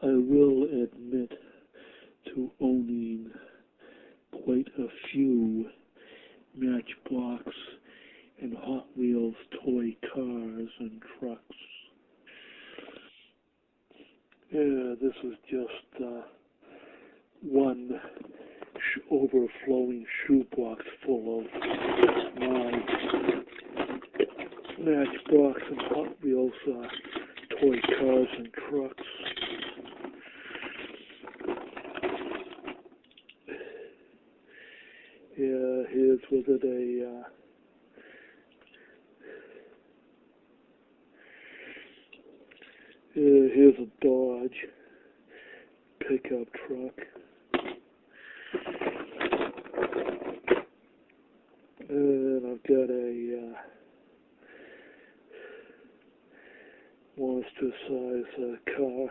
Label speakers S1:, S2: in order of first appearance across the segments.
S1: I will admit to owning quite a few Matchbox and Hot Wheels toy cars and trucks. Yeah, this was just one overflowing shoebox full of my Matchbox and Hot Wheels toy cars and trucks. Yeah, here's here's a Dodge pickup truck. And I've got a monster-size car,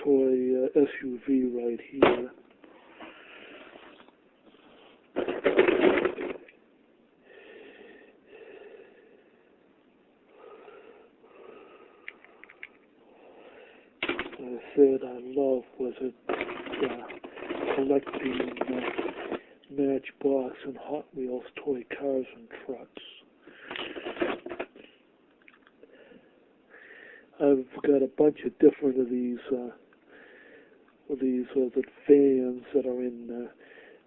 S1: toy SUV right here. I said I love collecting Matchbox and Hot Wheels toy cars and trucks. I've got a bunch of different of these the vans that are in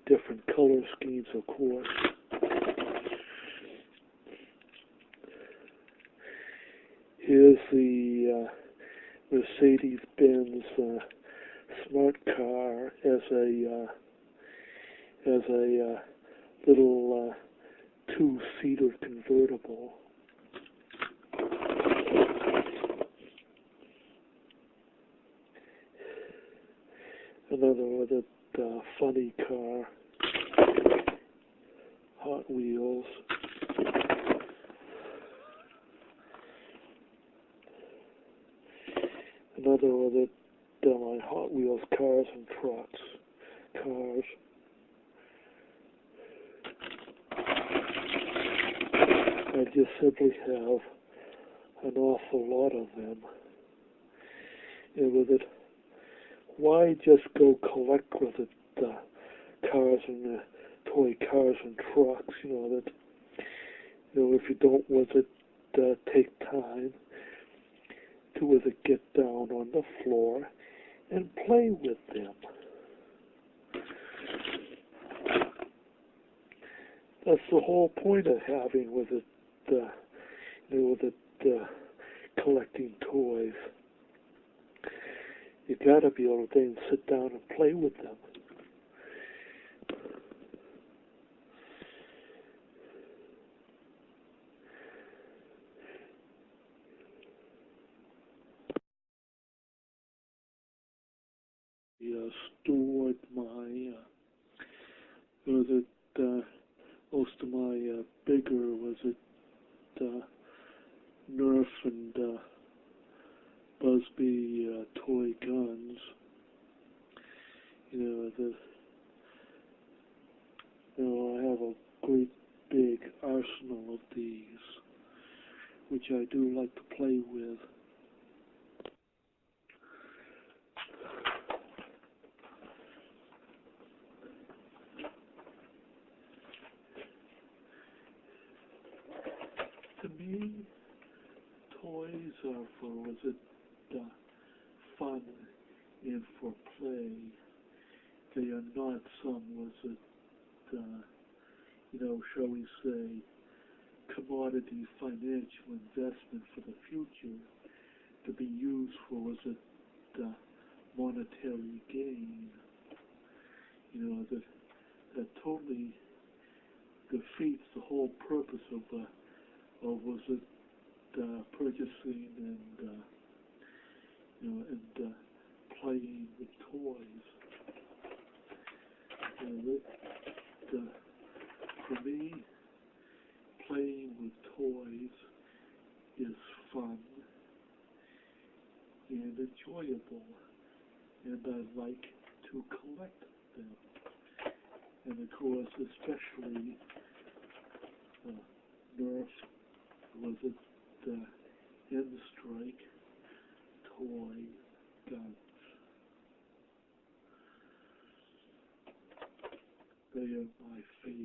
S1: different color schemes, of course. Here's the Mercedes-Benz smart car as a little two-seater convertible. Another with a funny car, Hot Wheels. Another with my Hot Wheels cars and trucks. Cars. I just simply have an awful lot of them. And with it, why just go collect with it cars and toy cars and trucks? If you don't with it take time to with it get down on the floor and play with them. That's the whole point of having with it, collecting toys. You gotta be able to then sit down and play with them. Stored my most of my bigger Nerf and Busby toy guns. I have a great big arsenal of these, which I do like to play with. To me, toys are for fun and for play. They are not some shall we say, commodity financial investment for the future to be used for monetary gain. That totally defeats the whole purpose of purchasing and playing with toys. For me, playing with toys is fun and enjoyable, and I like to collect them. And of course, especially Nerf N-Strike toy guns. day of my faith.